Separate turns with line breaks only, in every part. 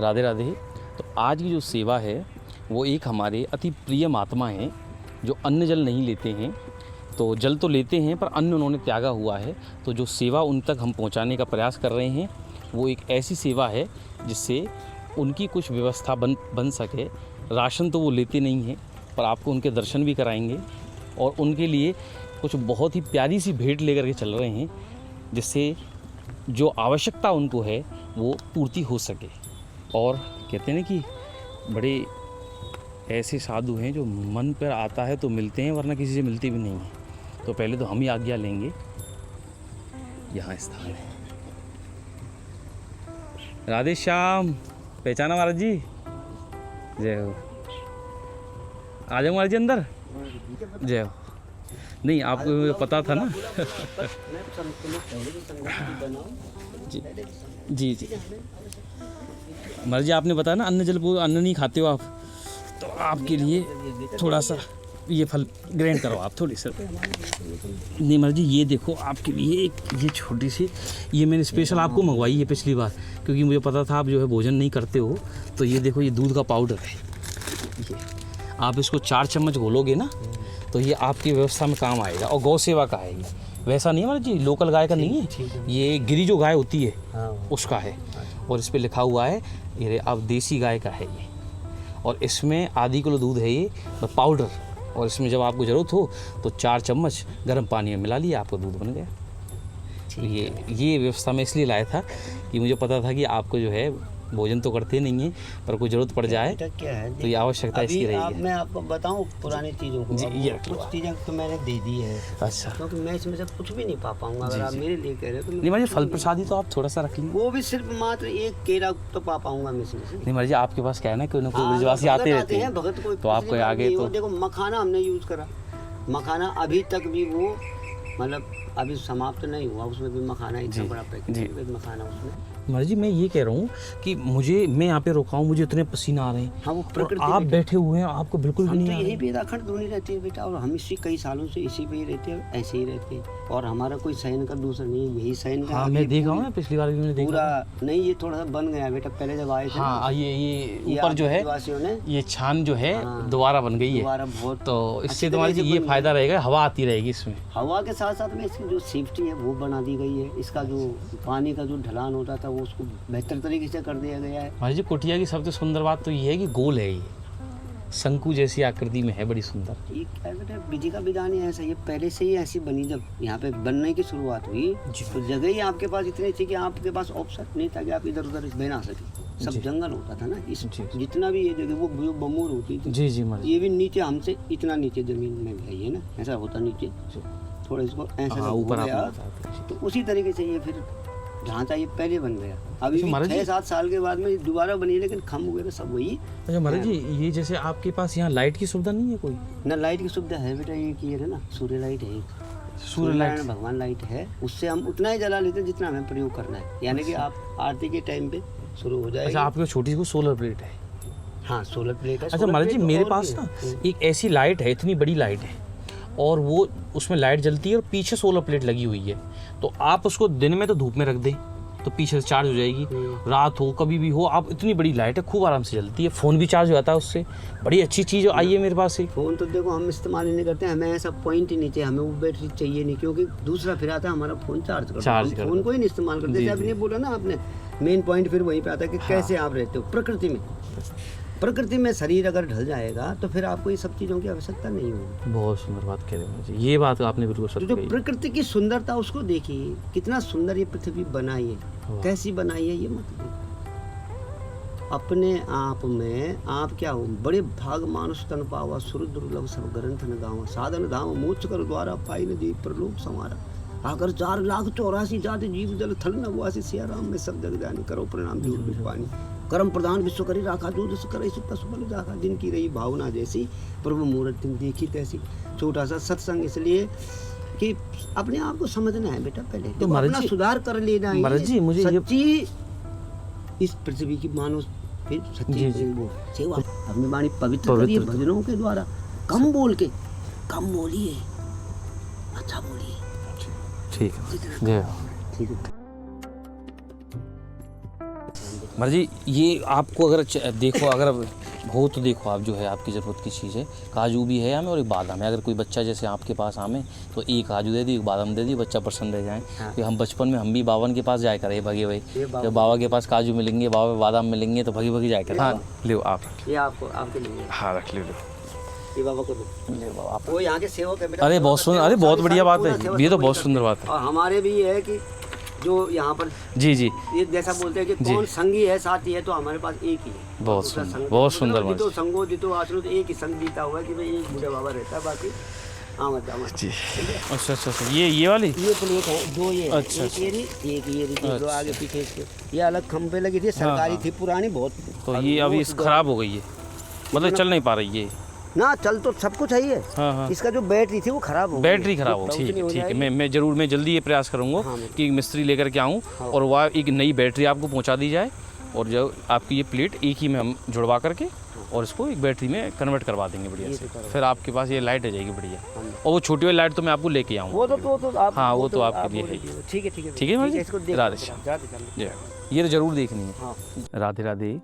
राधे राधे। तो आज की जो सेवा है वो एक हमारे अति प्रिय महात्मा हैं जो अन्न जल नहीं लेते हैं। तो जल तो लेते हैं पर अन्न उन्होंने त्यागा हुआ है। तो जो सेवा उन तक हम पहुंचाने का प्रयास कर रहे हैं वो एक ऐसी सेवा है जिससे उनकी कुछ व्यवस्था बन सके। राशन तो वो लेते नहीं हैं पर आपको उनके दर्शन भी कराएंगे और उनके लिए कुछ बहुत ही प्यारी सी भेंट लेकर के चल रहे हैं जिससे जो आवश्यकता उनको है वो पूर्ति हो सके। और कहते हैं ना कि बड़े ऐसे साधु हैं जो मन पर आता है तो मिलते हैं वरना किसी से मिलते भी नहीं हैं। तो पहले तो हम ही आज्ञा लेंगे। यहाँ स्थान है। राधे श्याम, पहचाना महाराज जी? जय हो। आ जाओ महाराज जी अंदर। जय हो। नहीं आपको पता था ना। जी जी जी महाराज जी आपने बताया ना अन्न जल अन्न नहीं खाते हो आप, तो आपके लिए थोड़ा सा ये फल ग्रहण करो आप थोड़ी सर। नहीं महाराज जी ये देखो आपके लिए एक ये छोटी सी ये मैंने स्पेशल आपको मंगवाई है पिछली बार क्योंकि मुझे पता था आप जो है भोजन नहीं करते हो। तो ये देखो ये दूध का पाउडर है। ये आप इसको 4 चम्मच घोलोगे ना तो ये आपकी व्यवस्था में काम आएगा। और गौ सेवा का है ये, वैसा नहीं है महाराज जी लोकल गाय का नहीं है, ये गिरी जो गाय होती है उसका है। और इस पर लिखा हुआ है ये आप देसी गाय का है ये। और इसमें आधी किलो दूध है ये पाउडर। और इसमें जब आपको ज़रूरत हो तो 4 चम्मच गर्म पानी में मिला लिया आपका दूध बन गया। तो ये व्यवस्था में इसलिए लाया था कि मुझे पता था कि आपको जो है भोजन तो करते नहीं है पर कोई ज़रूरत पड़ जाए
क्या है
तो ये आवश्यकता इसकी रहेगी।
मैं आपको बताऊं पुरानी चीज़ों को कुछ चीज़ें तो मैंने दे दी है।
अच्छा
क्योंकि मैं इसमें से कुछ भी नहीं पा पाऊंगा अगर आप मेरे लिए कह रहे हो तो
नहीं महाराज फल प्रसादी तो आप थोड़ा सा रख लीजिए।
वो भी सिर्फ मात्र एक केला तो पा पाऊंगा मैं इसमें से।
नहीं महाराज जी आपके पास क्या है ना कोई ना कोई ब्रजवासी आते रहते हैं
भगत कोई
तो आपको आगे तो
देखो मखाना हमने यूज़ करा। मखाना अभी तक भी वो मतलब अभी समाप्त नहीं हुआ, उसमें भी मखाना इतना बड़ा पैकेट मखाना उसमें।
महाराज जी मैं ये कह रहा हूँ कि मैं यहाँ पे रोका हूँ, मुझे इतने पसीना आ रहे हैं।
हाँ वो प्रकृति
आप बैठे हुए हैं आपको बिल्कुल भी नहीं।
तो यही बेदाखंड धोनी रहती है बेटा और हम इसी कई सालों से इसी पे ही रहते हैं, ऐसे ही रहते हैं। और हमारा कोई सहन का दूसरा नहीं है, यही सहन का।
हाँ मैं देखा हूँ ना पिछली बार भी मैंने देखा
पूरा नहीं ये थोड़ा सा बन गया बेटा पहले जब आए थे।
हाँ ये ऊपर जो है ये छान जो है दोबारा बन गई है
बहुत।
तो इससे तुम्हारी ये फायदा रहेगा हवा आती रहेगी इसमें।
हवा के साथ साथ में इसकी जो सेफ्टी है वो बना दी गई है। इसका जो पानी का जो ढलान होता था वो उसको बेहतर तरीके से कर दिया गया है।
महाराज जी कुटिया की सबसे सुंदर बात तो ये है कि गोल है, ये शंकु जैसी आकृति में है, बड़ी सुंदर।
ये क्या बेटा विधि का विधान है ऐसा, ये पहले से ही ऐसी बनी। जब यहाँ पे बनने की शुरुआत हुई तो जगह ही आपके पास इतनी थी कि आपके पास ऑप्शन नहीं था कि आप इधर उधर बना सके। सब जंगल होता था ना इस जितना भी ये जगह वो बमूर होती थी।
जी जी
ये भी नीचे हमसे इतना नीचे जमीन में गई है ना, ऐसा होता नीचे थोड़ा इसको ऐसा ऊपर तो उसी तरीके से ये फिर ढांचा ये पहले बन गया। अभी 6-7 साल के बाद में दोबारा बनी लेकिन खम्भ वगैरह सब वही।
अच्छा महाराज जी ये जैसे आपके पास यहाँ लाइट की सुविधा नहीं है कोई?
ना लाइट की सुविधा है बेटा, ये की है ना सूर्य लाइट है।
सूर्य लाइट
भगवान लाइट है, उससे हम उतना ही जला लेते हैं जितना हमें प्रयोग करना है। यानी कि आप आरती के टाइम पे शुरू हो जाएगा।
अच्छा आपके छोटी सी सोलर प्लेट है?
हाँ सोलर प्लेट है।
अच्छा महाराज जी मेरे पास ना एक ऐसी लाइट है, इतनी बड़ी लाइट है और वो उसमें लाइट जलती है और पीछे सोलर प्लेट लगी हुई है। तो आप उसको दिन में तो धूप में रख दें तो पीछे से चार्ज हो जाएगी, रात हो कभी भी हो आप, इतनी बड़ी लाइट है खूब आराम से जलती है। फ़ोन भी चार्ज हो जाता है उससे, बड़ी अच्छी चीज़ आई है मेरे पास से।
फ़ोन तो देखो हम इस्तेमाल ही नहीं करते, हमें ऐसा पॉइंट ही नहीं चाहिए, हमें वो बैटरी चाहिए नहीं क्योंकि दूसरा फिर आता है हमारा फ़ोन चार्ज करते, फ़ोन को ही नहीं इस्तेमाल करते। जैसे आपने बोला ना आपने मेन पॉइंट फिर वहीं पर आता है कि कैसे आप रहते हो प्रकृति में। प्रकृति में शरीर अगर ढल जाएगा तो फिर आपको ये सब चीज़ों की आवश्यकता नहीं होगी।
बहुत सुंदर बात कह रहे हो, ये बात आपने बिल्कुल सच
कही। जो प्रकृति की सुंदरता उसको देखिए, कितना सुंदर ये पृथ्वी बनाई है, कैसी बनाई है ये मत देखो। अपने आप में आप क्या हो, बड़े भाग मानुष तन पावा, सुर दुर्लभ सब ग्रंथ न गावा, साधन धाम मोक्ष कर द्वारा पाई न जीव प्रलोक समारा, आकर 4,84,000 जाति जीव जल थल न वासी सिया राम में सब जग जानी, करो प्रणाम जीव पानी, कर्म प्रधान विश्व करी राखा, जो जस करे सो तस बल जाखा, जिनकी रही भावना जैसी प्रभु मूर्ति देखी तैसी। छोटा सा सत्संग इसलिए कि अपने आप को समझना है बेटा, पहले तो अपना सुधार कर लेना है।
महाराज जी मुझे
सच्ची इस पृथ्वी की मानो फिर सच्ची वो सेवा अपनी वाणी पवित्र करिए भजनों के द्वारा। कम बोल के कम बोलिए, अच्छा बोलिए।
ठीक है, ठीक है। महाराज जी ये आपको अगर देखो, अगर हो तो देखो आप, जो है आपकी ज़रूरत की चीज़ है, काजू भी है हमें और एक बादाम है। अगर कोई बच्चा जैसे आपके पास आमे तो एक काजू दे दी, एक बादाम दे दी, बच्चा प्रसन्न रह जाए।
हाँ।
कि हम बचपन में हम भी बावन के पास जाया करें भगे भाई, जब बाबा के पास काजू मिलेंगे, बाबा बादाम मिलेंगे तो भगी भगी जाया करें। हाँ लो आप,
ये आपको, आपके लिए,
हाँ रख लो,
ये बाबा को दो। आप वो यहाँ के सेवक है बेटा।
अरे बहुत सुंदर, अरे बहुत बढ़िया बात है, ये तो बहुत सुंदर बात है।
और हमारे भी ये है कि जो यहाँ पर
जी जी,
ये जैसा बोलते हैं कि कौन संगी है साथी है, तो हमारे पास एक ही है।
बहुत
दूसरा
सुंदर,
संग-
बहुत सुंदर
मतलब
बात।
जितो संगो जितो आश्रो, तो एक ही संग जीता हुआ है कि भाई एक बूढ़ा बाबा रहता है, बाकी आमद आमद।
जी अच्छा अच्छा अच्छा, ये वाली
ये प्लेट है, दो ये है,
अच्छा,
एक ये रही, एक ये रही, दो आगे पीछे इसके। ये अलग खंभे लगी थी, सरकारी थी पुरानी बहुत।
तो ये अभी खराब हो गई है, मतलब चल नहीं पा रही है
ना, चल तो सब कुछ है ये।
हाँ हाँ,
इसका जो बैटरी थी वो खराब हो गई।
बैटरी खराब हो,
तो
ठीक
उतनी
है
हो
ठीक है,
जाएगी।
मैं जरूर, मैं जल्दी ये प्रयास करूँगा
हाँ,
कि मिस्त्री लेकर के आऊँ और वह एक नई बैटरी आपको पहुँचा दी जाए, और जो आपकी ये प्लेट एक ही में हम जुड़वा करके और इसको एक बैटरी में कन्वर्ट करवा देंगे बढ़िया से। फिर आपके पास ये लाइट आ जाएगी बढ़िया, और वो छोटी वाली लाइट तो मैं आपको लेके आऊँगा।
वो तो आप,
हाँ वो तो आपके लिए है।
ठीक है ठीक है
ठीक है महाराज जी?
इसको देख
राधे
लो,
श्याम।
राधे श्याम।
ये तो ज़रूर देखनी है।
हाँ।
राधे राधे।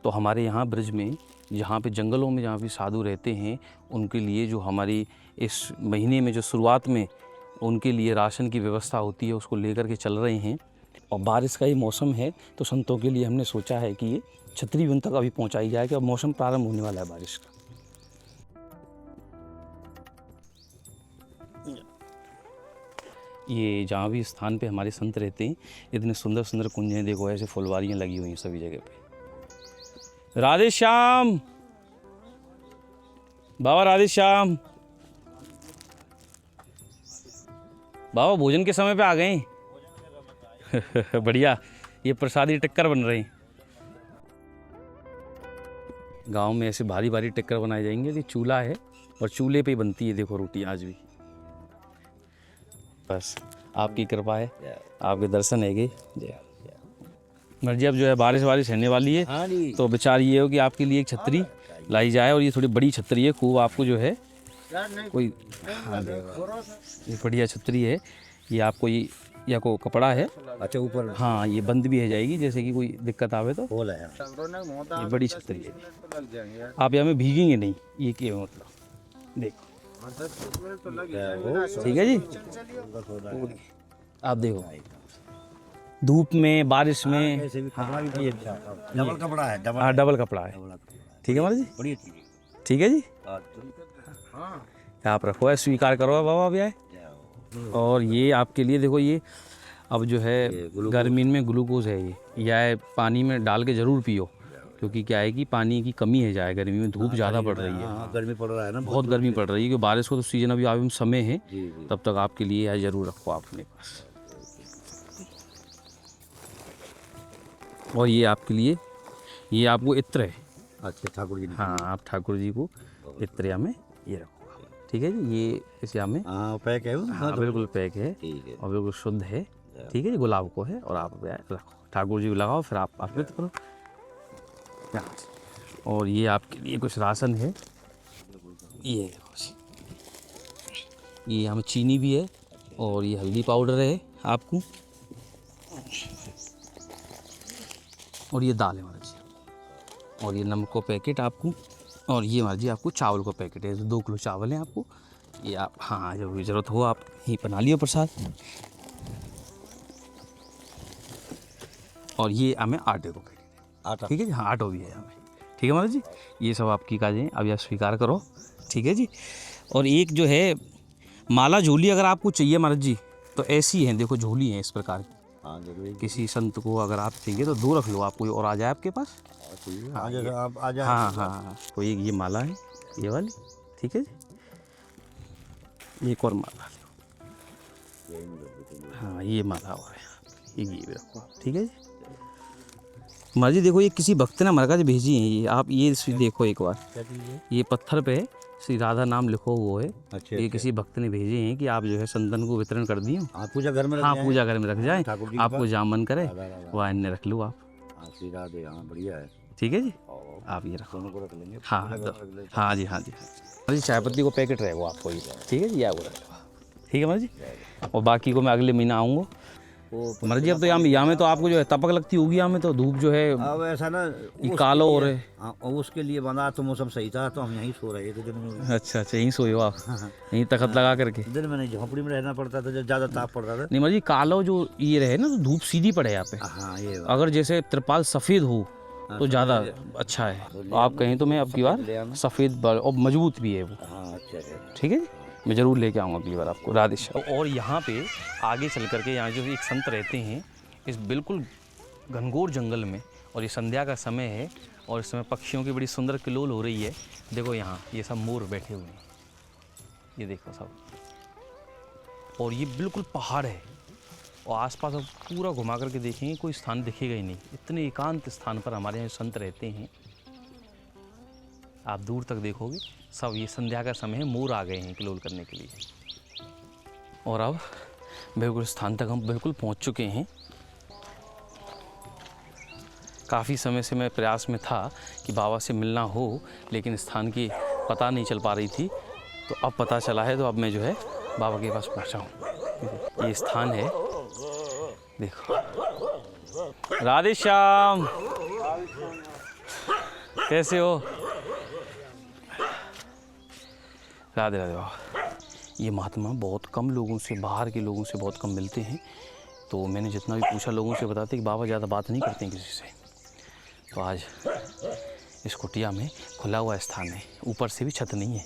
तो हमारे यहाँ ब्रज में, जहाँ पे जंगलों में जहाँ भी साधु रहते हैं, उनके लिए जो हमारी इस महीने में जो शुरुआत में उनके लिए राशन की व्यवस्था होती है, उसको लेकर के चल रहे हैं। और बारिश का ही मौसम है, तो संतों के लिए हमने सोचा है कि ये छतरी भी उन तक अभी पहुँचाई जाए, कि अब मौसम प्रारंभ होने वाला है बारिश का। ये जहाँ भी स्थान पे हमारे संत रहते हैं, इतने सुंदर सुंदर कुंज हैं, देखो ऐसे फुलवारियाँ लगी हुई हैं सभी जगह पे। राधे श्याम बाबा, राधे श्याम बाबा, भोजन के समय पे आ गए। बढ़िया, ये प्रसादी टिक्कर बन रहे हैं। गांव में ऐसे भारी भारी टिक्कर बनाए जाएंगे। ये चूल्हा है और चूल्हे पे ही बनती है, देखो रोटी आज भी। बस आपकी कृपा है, आपके दर्शन है। मर्जी अब जो है बारिश होने वाली है, तो विचार ये हो कि आपके लिए एक छतरी लाई जाए, और ये थोड़ी बड़ी छतरी है, खूब आपको जो है कोई, हाँ ये बढ़िया छतरी है। ये आपको ये या को कपड़ा है,
अच्छा ऊपर,
हाँ ये बंद भी है जाएगी, जैसे कि कोई दिक्कत आवे तो।
बोला है
ये बड़ी छतरी है, आप यहाँ में भीगेंगे नहीं, ये क्या मतलब, देखो ठीक है जी। आप देखो धूप में, बारिश में,
डबल कपड़ा है,
हाँ डबल कपड़ा है। ठीक है महाराज जी,
बढ़िया
ठीक है जी। आप रखो है, स्वीकार करो बाबा अभी आए। और ये आपके लिए देखो, ये अब जो है गर्मी में ग्लूकोज है, ये या पानी में डाल के ज़रूर पियो, क्योंकि क्या है कि पानी की कमी है जाए, गर्मी में धूप ज़्यादा पड़ रही है।
गर्मी पड़ रहा है ना,
बहुत गर्मी पड़ रही है, क्योंकि बारिश को तो सीजन अभी आवे में समय है, तब तक आपके लिए यह ज़रूर रखो आप अपने पास। और ये आपके लिए, ये आपको इत्र है।
अच्छा ठाकुर जी,
हाँ आप ठाकुर जी को इत्र में ये रखो, ठीक है जी। ये इस यहाँ में
पैक है,
हाँ बिल्कुल पैक है,
ठीक है,
और बिल्कुल शुद्ध है, ठीक है जी। गुलाब को है, और आप रखो, ठाकुर जी को लगाओ, फिर आप अर्पित करो। और ये आपके लिए कुछ राशन है, ये देखो, ये हमें चीनी भी है, और ये हल्दी पाउडर है आपको, और ये दाल है महाराज जी, और ये नमक का पैकेट आपको, और ये महाराज जी आपको चावल का पैकेट है, 2 किलो चावल है आपको। ये आप, हाँ जब भी ज़रूरत हो आप ही बना लियो प्रसाद। और ये हमें आटे का पैकेट है,
आटा,
ठीक है जी। हाँ आटो भी है हमें, ठीक है महाराज जी। ये सब आपकी काजें अभी आप स्वीकार करो, ठीक है जी। और एक जो है माला झोली अगर आपको चाहिए महाराज जी, तो ऐसी है, देखो झोली है इस प्रकार की।
हाँ जरूर,
किसी संत को अगर आप चाहिए तो 2 रख लो, आप कोई और आ जाए आपके पास।
आप आ जाए।
हाँ हाँ, तो एक ये माला है, ये वाली, ठीक है जी। एक और माला लो, हाँ ये माला और है, ये भी रखो, ठीक है जी। महाराज जी देखो, ये किसी भक्त ने हमारे पास भेजी है, ये आप ये देखो एक बार, ये पत्थर पे श्री राधा नाम लिखो हुआ है।
अच्छा,
ये किसी भक्त ने भेजे हैं कि आप जो है संतन को वितरण कर दिए।
पूजा घर में,
हाँ पूजा घर में रख जाए,
ठाकुर जी
आपको जहाँ मन करे वह अन्य रख लो आप,
श्री राधे, हाँ बढ़िया है,
ठीक है जी। आप ये रखो,
दोनों को रख लेंगे।
हाँ हाँ जी, हाँ जी। हाँ जी, चाय पत्ती को पैकेट रहेगा आपको ये, ठीक है जी, या वो रखेगा, ठीक है महाराज जी। और बाकी को मैं अगले महीना आऊँगा,
वो
महाराज जी अब तो यहाँ में तो आपको जो है तपक लगती होगी, यहाँ में तो धूप जो है
अब ऐसा ना
ये कालो हो रहे।
हाँ, और उसके लिए बंदा तो मौसम सही था तो हम यहीं सो रहे थे दिन में।
अच्छा अच्छा, यहीं सोए हो आप,
हाँ,
यहीं तखत लगा करके।
दिन में नहीं, झोंपड़ी में रहना पड़ता था जब ज़्यादा ताप पड़ता था।
नहीं महाराज जी, कालो जो ये रहे ना तो धूप सीधी पड़े यहाँ पे,
हाँ ये बात।
अगर जैसे त्रिपाल सफ़ेद हो तो ज़्यादा अच्छा है। तो आप कहें तो मैं अब की बार सफ़ेद और मजबूत भी है वो।
हाँ अच्छा है,
ठीक है जी, मैं ज़रूर लेके आऊँगा अगली बार आपको। राधे श्याम। और यहाँ पे आगे चल करके यहाँ जो एक संत रहते हैं इस बिल्कुल घनघोर जंगल में, और ये संध्या का समय है और इस समय पक्षियों की बड़ी सुंदर किलोल हो रही है। देखो यहाँ ये सब मोर बैठे हुए हैं, ये देखो सब, और ये बिल्कुल पहाड़ है और आसपास अब पूरा घुमा करके देखेंगे कोई स्थान दिखेगा ही नहीं, इतने एकांत स्थान पर हमारे यहाँ संत रहते हैं। आप दूर तक देखोगे सब, ये संध्या का समय है, मोर आ गए हैं किलोल करने के लिए। और अब बिल्कुल स्थान तक हम बिल्कुल पहुँच चुके हैं। काफ़ी समय से मैं प्रयास में था कि बाबा से मिलना हो, लेकिन स्थान की पता नहीं चल पा रही थी, तो अब पता चला है, तो अब मैं जो है बाबा के पास पहुंचा हूँ। ये स्थान है, देखो। राधे श्याम, कैसे हो? राधे राधे बाबा। ये महात्मा बहुत कम लोगों से, बाहर के लोगों से बहुत कम मिलते हैं, तो मैंने जितना भी पूछा लोगों से बताते कि बाबा ज़्यादा बात नहीं करते हैं किसी से। तो आज इस कुटिया में खुला हुआ स्थान है, ऊपर से भी छत नहीं है,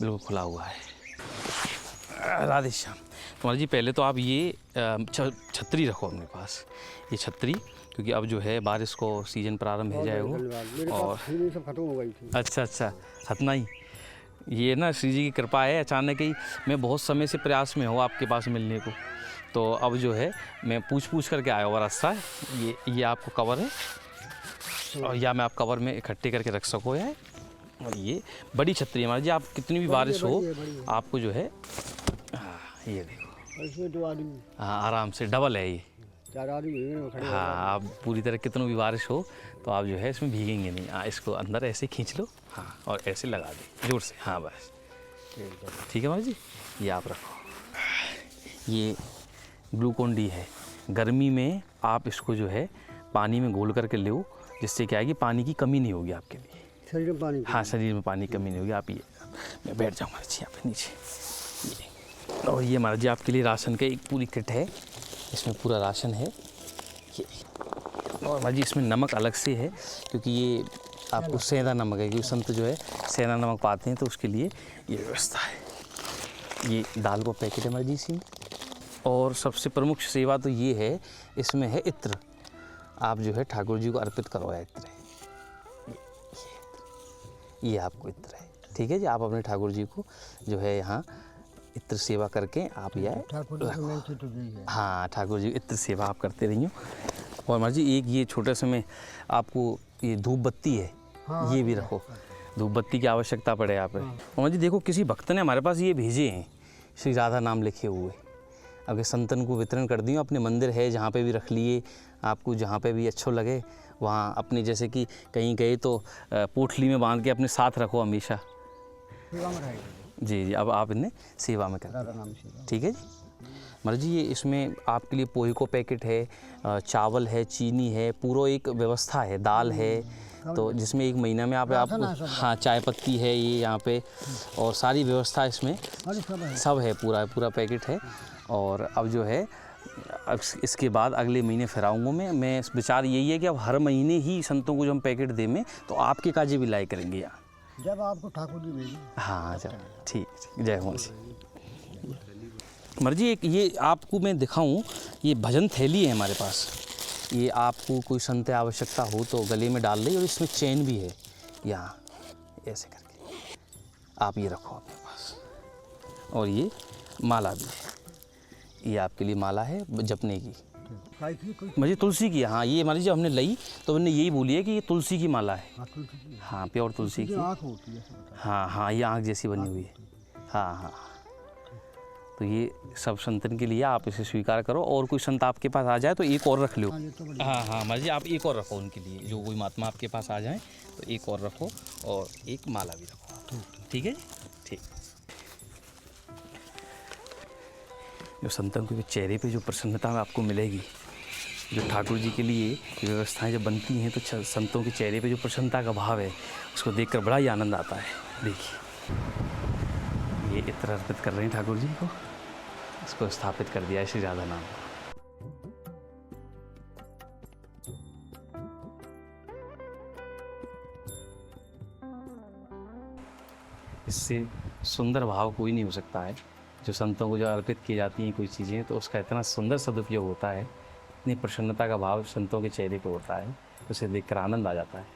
बिल्कुल खुला हुआ है। राधे श्याम। तुम्हारा जी पहले तो आप ये छतरी रखो अपने पास, ये छतरी, क्योंकि अब जो है बारिश को सीजन प्रारंभ हो जाएगा और
सब खत्म हो गई थी।
अच्छा अच्छा, हतना ही ये ना श्री जी की कृपा है। अचानक ही मैं बहुत समय से प्रयास में हूँ आपके पास मिलने को, तो अब जो है मैं पूछ करके आया हुआ रास्ता। ये आपको कवर है, और या मैं आप कवर में इकट्ठे करके रख सको है। और ये बड़ी छतरी है हमारी जी, आप कितनी भी बारिश हो आपको जो है, ये देखो
इसमें 2 आदमी,
हाँ आराम से डबल है ये।
4 आदमी खड़े।
हाँ, आप पूरी तरह कितनी भी बारिश हो तो आप जो है इसमें भीगेंगे नहीं। हाँ, इसको अंदर ऐसे खींच लो, हाँ, और ऐसे लगा दे जोर से, हाँ बस ठीक है हमारी जी। ये आप रखो, ये ग्लूकोन डी है, गर्मी में आप इसको जो है पानी में घोल करके लो, जिससे क्या है कि पानी की कमी नहीं होगी आपके लिए,
शरीर में पानी।
हाँ शरीर में पानी की कमी नहीं होगी। आप ये, मैं बैठ जाऊँ महाराज जी यहाँ पे नीचे। ये और ये महाराज जी आपके लिए राशन का एक पूरी किट है, इसमें पूरा राशन है ये। और महाराज जी इसमें नमक अलग से है, क्योंकि ये आपको सेंधा नमक है, क्योंकि संत जो है सेंधा नमक पाते हैं, तो उसके लिए ये व्यवस्था है। ये दाल का पैकेट है महाराज जी इसी में। और सबसे प्रमुख सेवा तो ये है, इसमें है इत्र, आप जो है ठाकुर जी को अर्पित करवाया इत्र है, ये आपको इत्र है, ठीक है जी। आप अपने ठाकुर जी को जो है यहाँ इत्र सेवा करके आप यह, हाँ ठाकुर जी इत्र सेवा आप करते रहिए। और महाराज जी एक ये छोटा सा में आपको ये धूप बत्ती है, हाँ, ये भी रखो, धूप बत्ती की आवश्यकता पड़े यहाँ पे। महाराज जी देखो किसी भक्त ने हमारे पास ये भेजे हैं, श्री राधा नाम लिखे हुए, अगर संतन को वितरण कर दिए, अपने मंदिर है जहाँ पे भी रख लिए, आपको जहाँ पे भी अच्छा लगे वहाँ अपने, जैसे कि कहीं गए तो पोटली में बांध के अपने साथ रखो हमेशा। जी जी, अब आप इन्हें सेवा में कर, ठीक है जी। महाराज जी ये इसमें आपके लिए पोहे को पैकेट है, चावल है, चीनी है, पूरा एक व्यवस्था है, दाल है, तो जिसमें 1 महीना में आप हाँ चाय पत्ती है ये यहाँ पे, और सारी व्यवस्था इसमें सब है, पूरा पैकेट है। और अब जो है अब इसके बाद अगले महीने फिर आऊँगा मैं विचार यही है कि अब हर महीने ही संतों को जो हम पैकेट दे में, तो आपके काजे भी लाए करेंगे यहाँ,
जब आपको ठाकुर जी भेजें।
हाँ जब, ठीक, जय हो जी। महाराज जी एक ये आपको मैं दिखाऊं, ये भजन थैली है हमारे पास, ये आपको कोई संत आवश्यकता हो तो गले में डाल ले, और इसमें चेन भी है यहाँ ऐसे करके, आप ये रखो अपने पास। और ये माला भी है, ये आपके लिए माला है जपने की, मुझे तुलसी की, हाँ ये हमारी जब हमने ली तो हमने यही बोली है कि ये तुलसी की माला है, हाँ प्योर तुलसी की, हाँ हाँ ये आँख जैसी बनी हुई है, हाँ हाँ। तो ये सब संतन के लिए आप इसे स्वीकार करो, और कोई संत आपके पास आ जाए तो एक और रख लो, हाँ हाँ महाराज जी आप एक और रखो उनके लिए, जो कोई महात्मा आपके पास आ जाए तो एक और रखो, और एक माला भी रखो, ठीक है जी, ठीक। जो संतों के चेहरे पे जो प्रसन्नता आपको मिलेगी, जो ठाकुर जी के लिए ये व्यवस्थाएं जब बनती हैं तो संतों के चेहरे पे जो प्रसन्नता का भाव है उसको देखकर बड़ा ही आनंद आता है। देखिए ये इत्र अर्पित कर रहे हैं ठाकुर जी को, इसको स्थापित कर दिया है श्री राधा नाम। इससे सुंदर भाव कोई नहीं हो सकता है। जो संतों को जो अर्पित की जाती हैं कोई चीज़ें, तो उसका इतना सुंदर सदुपयोग होता है, इतनी प्रसन्नता का भाव संतों के चेहरे पे होता है, उसे देखकर आनंद आ जाता है।